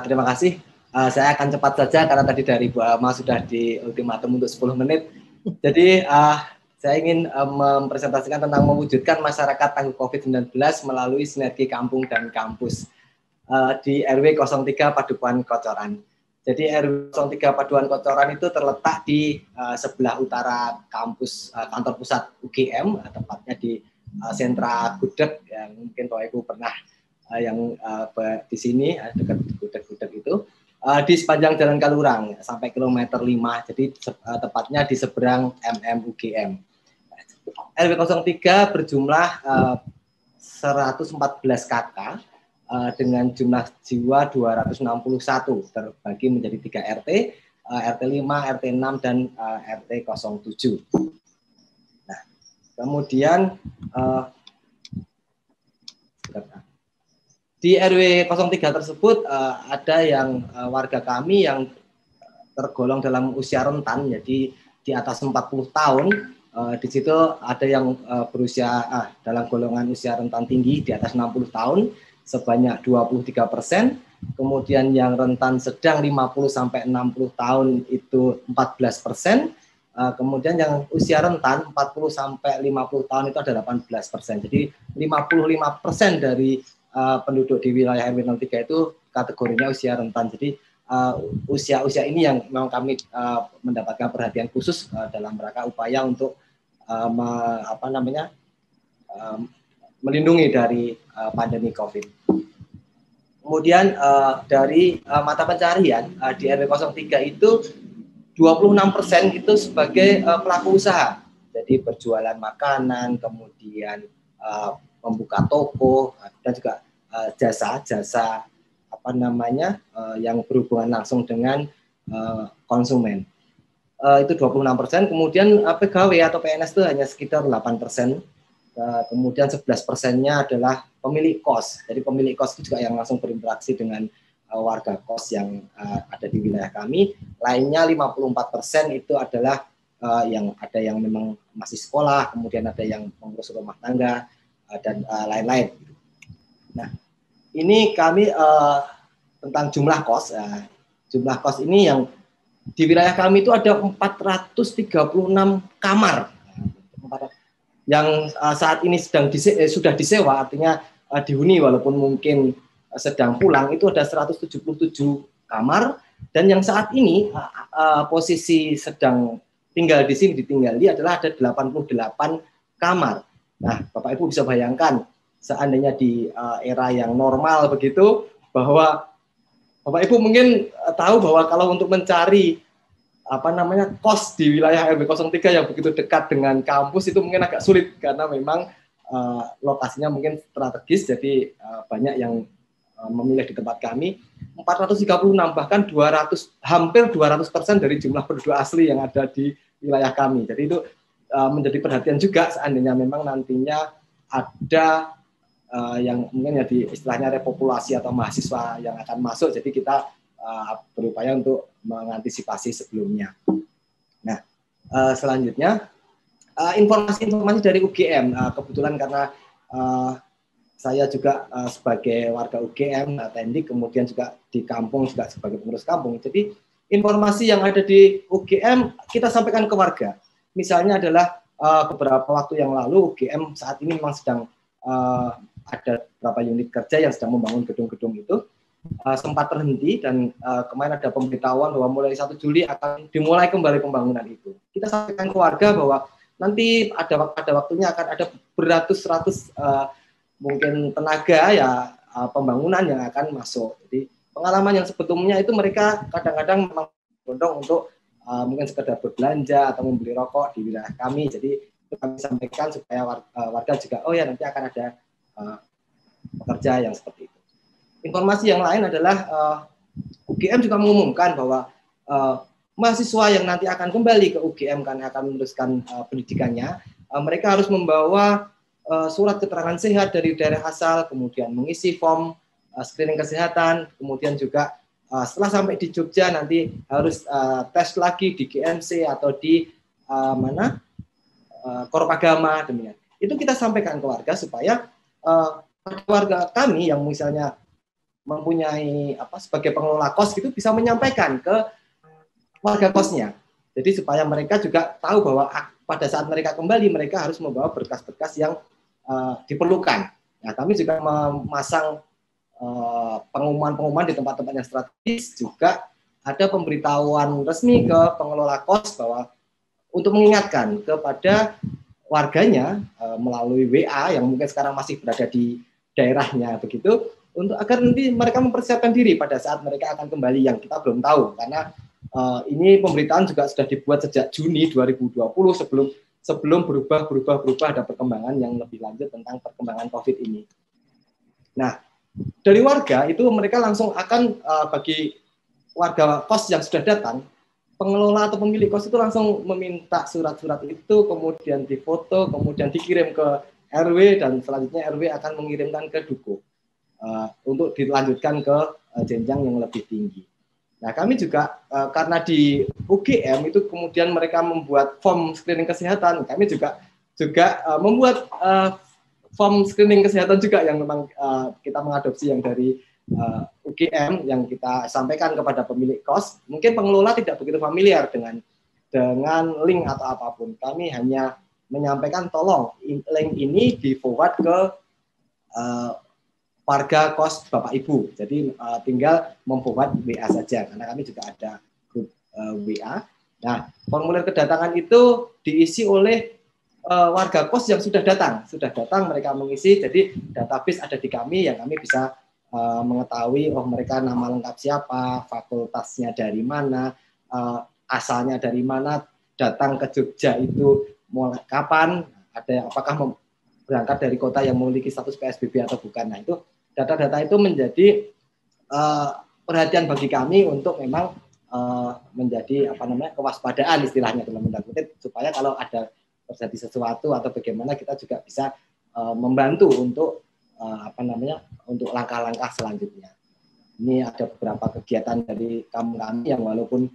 Terima kasih. Saya akan cepat saja karena tadi dari Bu Alma sudah di ultimatum untuk 10 menit. Jadi saya ingin mempresentasikan tentang mewujudkan masyarakat tangguh COVID-19 melalui sinergi kampung dan kampus di RW 03 Padukuhan Kocoran. Jadi RW 03 Padukuhan Kocoran itu terletak di sebelah utara kampus kantor pusat UGM, tepatnya di sentra Gudeg, yang mungkin Bapak Ibu pernah yang di sini dekat Gudeg itu di sepanjang Jalan Kalurang sampai kilometer 5. Jadi tepatnya di seberang UGM. RW 03 berjumlah 114 kakak dengan jumlah jiwa 261 terbagi menjadi 3 RT, RT 5, RT 6 dan RT 07. Nah, kemudian di RW 03 tersebut ada yang warga kami yang tergolong dalam usia rentan, jadi di atas 40 tahun. Di situ ada yang berusia dalam golongan usia rentan tinggi di atas 60 tahun sebanyak 23%, kemudian yang rentan sedang 50-60 tahun itu 14%, kemudian yang usia rentan 40-50 tahun itu ada 18%. Jadi 55% dari penduduk di wilayah RW 03 itu kategorinya usia rentan. Jadi usia-usia ini yang memang kami mendapatkan perhatian khusus dalam rangka upaya untuk melindungi dari pandemi COVID. Kemudian dari mata pencarian di RW 03 itu 26% itu sebagai pelaku usaha. Jadi berjualan makanan, kemudian membuka toko, dan juga jasa-jasa yang berhubungan langsung dengan konsumen. Itu 26%. Kemudian pegawai atau PNS itu hanya sekitar 8%. Kemudian 11%-nya adalah pemilik kos. Jadi pemilik kos itu juga yang langsung berinteraksi dengan warga kos yang ada di wilayah kami. Lainnya 54% itu adalah yang ada yang memang masih sekolah, kemudian ada yang mengurus rumah tangga dan lain-lain. Nah, ini kami tentang jumlah kos. Jumlah kos ini yang di wilayah kami itu ada 436 kamar yang saat ini sudah disewa, artinya dihuni walaupun mungkin sedang pulang, itu ada 177 kamar, dan yang saat ini posisi sedang tinggal di sini ditinggali adalah ada 88 kamar. Nah, Bapak Ibu bisa bayangkan seandainya di era yang normal begitu, bahwa Bapak Ibu mungkin tahu bahwa kalau untuk mencari kos di wilayah RW 03 yang begitu dekat dengan kampus itu mungkin agak sulit karena memang lokasinya mungkin strategis, jadi banyak yang memilih di tempat kami. 436 bahkan hampir 200% dari jumlah penduduk asli yang ada di wilayah kami. Jadi itu menjadi perhatian juga seandainya memang nantinya ada yang mungkin ya di istilahnya repopulasi atau mahasiswa yang akan masuk, jadi kita berupaya untuk mengantisipasi sebelumnya. Nah, selanjutnya informasi-informasi dari UGM. Kebetulan karena saya juga sebagai warga UGM, Tendik, kemudian juga di kampung juga sebagai pengurus kampung. Jadi informasi yang ada di UGM kita sampaikan ke warga. Misalnya adalah beberapa waktu yang lalu UGM saat ini memang sedang ada beberapa unit kerja yang sedang membangun gedung-gedung itu. Sempat terhenti dan kemarin ada pemberitahuan bahwa mulai 1 Juli akan dimulai kembali pembangunan itu. Kita sampaikan ke warga bahwa nanti ada waktunya akan ada beratus-ratus mungkin tenaga ya pembangunan yang akan masuk. Jadi pengalaman yang sebetulnya itu mereka kadang-kadang memang condong untuk mungkin sekedar berbelanja atau membeli rokok di wilayah kami. Jadi itu kami sampaikan supaya warga juga oh ya nanti akan ada pekerja yang seperti itu. Informasi yang lain adalah UGM juga mengumumkan bahwa mahasiswa yang nanti akan kembali ke UGM karena akan meneruskan pendidikannya, mereka harus membawa surat keterangan sehat dari daerah asal, kemudian mengisi form screening kesehatan, kemudian juga setelah sampai di Jogja nanti harus tes lagi di GMC atau di Korup Agama, demikian. Itu kita sampaikan ke warga supaya warga kami yang misalnya mempunyai sebagai pengelola kos gitu bisa menyampaikan ke warga kosnya. Jadi supaya mereka juga tahu bahwa pada saat mereka kembali mereka harus membawa berkas-berkas yang diperlukan. Nah, kami juga memasang pengumuman-pengumuman di tempat-tempat yang strategis, juga ada pemberitahuan resmi ke pengelola kos bahwa untuk mengingatkan kepada warganya melalui WA yang mungkin sekarang masih berada di daerahnya begitu, untuk agar nanti mereka mempersiapkan diri pada saat mereka akan kembali, yang kita belum tahu karena ini pemberitaan juga sudah dibuat sejak Juni 2020 sebelum berubah ada perkembangan yang lebih lanjut tentang perkembangan COVID ini. Nah, dari warga itu mereka langsung akan bagi warga kos yang sudah datang, pengelola atau pemilik kos itu langsung meminta surat-surat itu, kemudian difoto, kemudian dikirim ke RW, dan selanjutnya RW akan mengirimkan ke Duko untuk dilanjutkan ke jenjang yang lebih tinggi. Nah, kami juga karena di UGM itu kemudian mereka membuat form screening kesehatan, kami juga membuat form screening kesehatan juga yang memang kita mengadopsi yang dari UGM yang kita sampaikan kepada pemilik kos. Mungkin pengelola tidak begitu familiar dengan link atau apapun. Kami hanya menyampaikan tolong link ini di forward ke warga kos Bapak Ibu. Jadi tinggal memforward WA saja karena kami juga ada grup WA. Nah, formulir kedatangan itu diisi oleh warga kos yang sudah datang mereka mengisi. Jadi database ada di kami yang kami bisa mengetahui mereka nama lengkap siapa, fakultasnya dari mana, asalnya dari mana, datang ke Jogja itu mulai kapan, ada apakah berangkat dari kota yang memiliki status PSBB atau bukan. Nah, itu data-data itu menjadi perhatian bagi kami untuk memang menjadi kewaspadaan istilahnya dalam tanda kutip, supaya kalau ada terjadi sesuatu atau bagaimana kita juga bisa membantu untuk untuk langkah-langkah selanjutnya. Ini ada beberapa kegiatan dari kami yang walaupun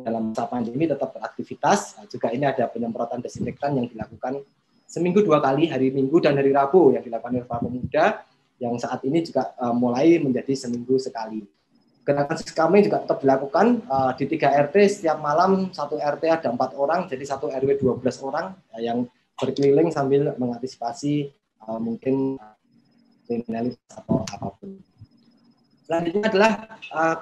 dalam masa pandemi tetap beraktivitas. Juga ini ada penyemprotan desinfektan yang dilakukan seminggu 2 kali, hari Minggu dan hari Rabu, yang dilakukan oleh Pak Pemuda, yang saat ini juga mulai menjadi seminggu sekali. Gerakan kami juga tetap dilakukan di 3 RT, setiap malam 1 RT ada 4 orang, jadi 1 RW 12 orang yang berkeliling sambil mengantisipasi mungkin kriminalitas atau apapun. Selanjutnya adalah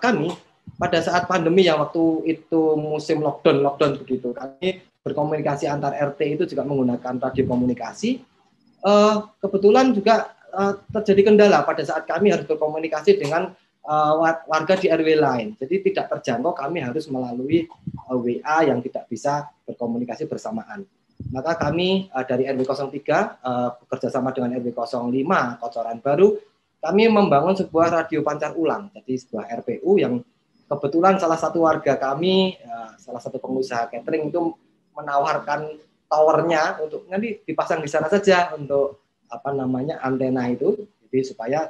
kami pada saat pandemi yang waktu itu musim lockdown begitu, kami berkomunikasi antar RT itu juga menggunakan radio komunikasi. Kebetulan juga terjadi kendala pada saat kami harus berkomunikasi dengan warga di RW lain. Jadi tidak terjangkau, kami harus melalui WA yang tidak bisa berkomunikasi bersamaan. Maka kami dari RW 03 bekerja sama dengan RW 05 Kocoran Baru, kami membangun sebuah radio pancar ulang. Jadi sebuah RPU yang kebetulan salah satu warga kami, salah satu pengusaha catering itu menawarkan towernya untuk nanti dipasang di sana saja untuk antena itu. Jadi supaya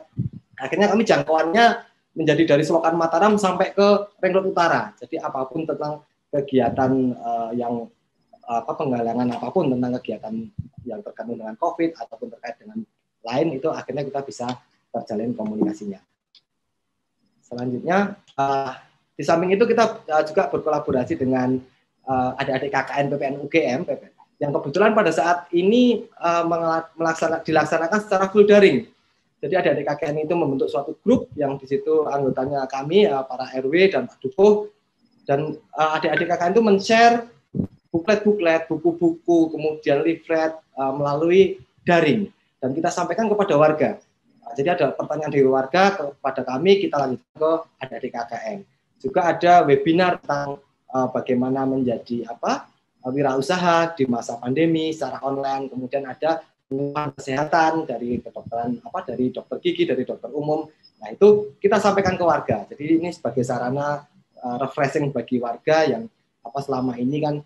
akhirnya kami jangkauannya menjadi dari Selokan Mataram sampai ke Ring Road Utara. Jadi apapun tentang kegiatan yang penggalangan apapun tentang kegiatan yang terkait dengan COVID ataupun terkait dengan lain, itu akhirnya kita bisa terjalin komunikasinya. Selanjutnya di samping itu kita juga berkolaborasi dengan adik-adik KKN PPN UGM yang kebetulan pada saat ini dilaksanakan secara full daring. Jadi adik-adik KKN itu membentuk suatu grup yang di situ anggotanya kami, para RW dan Pak Dukuh, dan adik-adik KKN itu men-share buklet-buklet, buku-buku, kemudian leaflet melalui daring, dan kita sampaikan kepada warga. Jadi ada pertanyaan dari warga kepada kami, kita lanjutkan ke adik-adik KKN. Juga ada webinar tentang bagaimana menjadi wirausaha di masa pandemi secara online. Kemudian ada pengumuman kesehatan dari kedokteran, dari dokter gigi, dari dokter umum. Nah, itu kita sampaikan ke warga. Jadi ini sebagai sarana refreshing bagi warga yang selama ini kan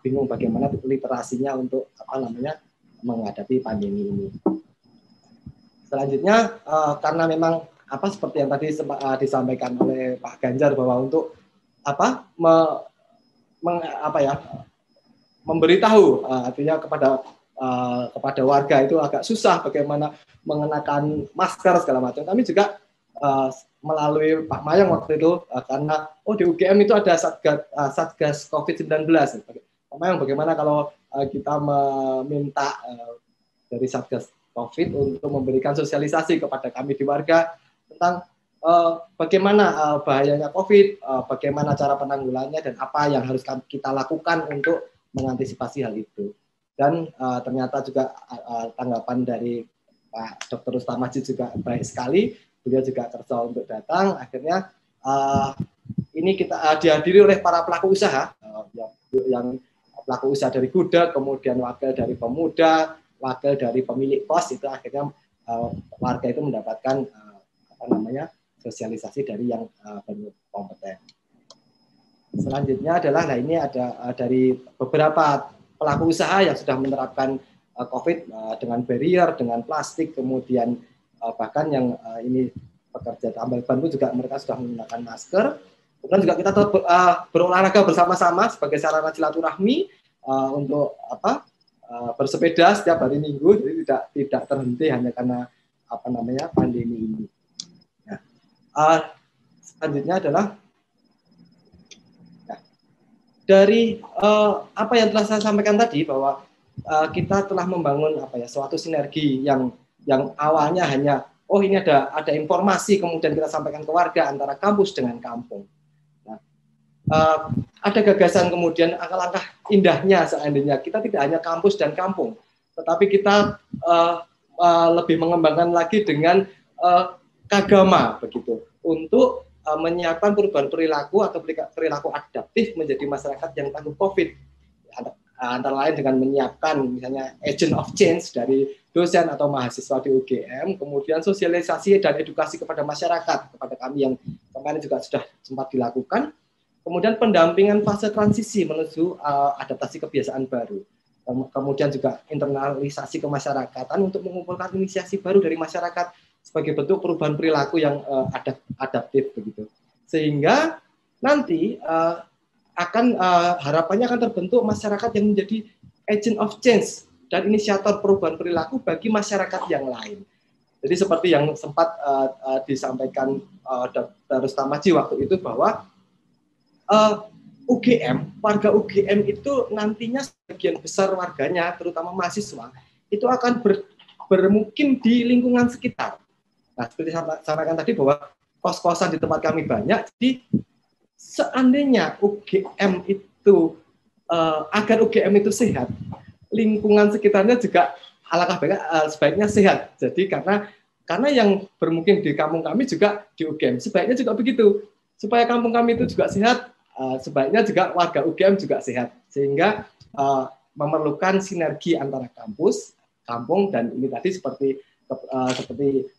bingung bagaimana literasinya untuk menghadapi pandemi ini. Selanjutnya karena memang seperti yang tadi disampaikan oleh Pak Ganjar bahwa untuk memberitahu artinya kepada warga itu agak susah bagaimana mengenakan masker segala macam. Kami juga melalui Pak Mayang waktu itu karena di UGM itu ada Satgas COVID-19. Pak Mayang, bagaimana kalau kita meminta dari Satgas COVID untuk memberikan sosialisasi kepada kami di warga tentang bagaimana bahayanya COVID, bagaimana cara penanggulannya, dan apa yang harus kita lakukan untuk mengantisipasi hal itu. Dan ternyata juga tanggapan dari Pak Dr. Rustam Majid juga baik sekali. Beliau juga kerja untuk datang. Akhirnya ini kita dihadiri oleh para pelaku usaha, yang pelaku usaha dari Gudeg, kemudian wakil dari pemuda, wakil dari pemilik pos. Itu akhirnya warga itu mendapatkan sosialisasi dari yang berkompeten. Selanjutnya adalah, nah ini ada dari beberapa pelaku usaha yang sudah menerapkan COVID dengan barrier, dengan plastik, kemudian bahkan yang ini pekerja tambal ban pun juga mereka sudah menggunakan masker. Kemudian juga kita berolahraga bersama-sama sebagai sarana silaturahmi untuk bersepeda setiap hari Minggu, jadi tidak terhenti hanya karena pandemi ini. Selanjutnya adalah dari apa yang telah saya sampaikan tadi, bahwa kita telah membangun suatu sinergi yang awalnya hanya ini ada informasi kemudian kita sampaikan ke warga antara kampus dengan kampung. Nah, ada gagasan kemudian langkah indahnya seandainya kita tidak hanya kampus dan kampung, tetapi kita lebih mengembangkan lagi dengan kagama begitu, untuk menyiapkan perubahan perilaku atau perilaku adaptif menjadi masyarakat yang tangguh COVID. Antara lain dengan menyiapkan misalnya agent of change dari dosen atau mahasiswa di UGM, kemudian sosialisasi dan edukasi kepada masyarakat, kepada kami yang kemarin juga sudah sempat dilakukan, kemudian pendampingan fase transisi menuju adaptasi kebiasaan baru, kemudian juga internalisasi kemasyarakatan untuk mengumpulkan inisiasi baru dari masyarakat sebagai bentuk perubahan perilaku yang adaptif begitu, sehingga nanti harapannya akan terbentuk masyarakat yang menjadi agent of change dan inisiator perubahan perilaku bagi masyarakat yang lain. Jadi seperti yang sempat disampaikan Dr. Rustam Majid waktu itu, bahwa warga UGM itu nantinya sebagian besar warganya, terutama mahasiswa, itu akan bermukim di lingkungan sekitar. Nah, seperti saya sampaikan tadi bahwa kos-kosan di tempat kami banyak, jadi seandainya UGM itu agar UGM itu sehat, lingkungan sekitarnya juga alangkah sebaiknya sehat. Jadi karena yang bermukim di kampung kami juga di UGM, sebaiknya juga begitu. Supaya kampung kami itu juga sehat, sebaiknya juga warga UGM juga sehat. Sehingga memerlukan sinergi antara kampus, kampung, dan ini tadi seperti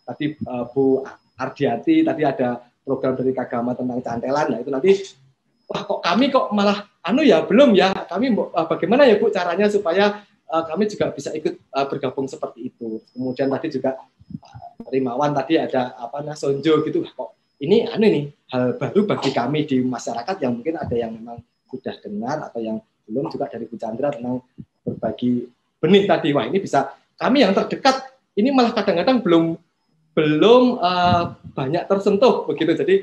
tadi Bu Ardiati tadi ada program dari Kagama tentang cantelan. Nah itu nanti kok kami malah belum ya, kami bagaimana ya Bu caranya supaya kami juga bisa ikut bergabung seperti itu. Kemudian tadi juga Rimawan tadi ada Sonjo gitu, kok ini hal baru bagi kami di masyarakat, yang mungkin ada yang memang sudah dengar atau yang belum, juga dari Bu Chandra tentang berbagi benih tadi. Wah, ini bisa kami yang terdekat ini malah kadang-kadang belum banyak tersentuh begitu. Jadi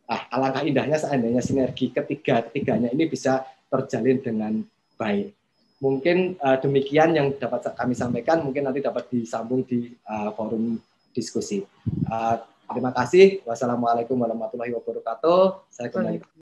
alangkah indahnya seandainya sinergi ketiganya ini bisa terjalin dengan baik. Mungkin demikian yang dapat kami sampaikan, mungkin nanti dapat disambung di forum diskusi. Terima kasih. Wassalamualaikum warahmatullahi wabarakatuh. Saya kembali.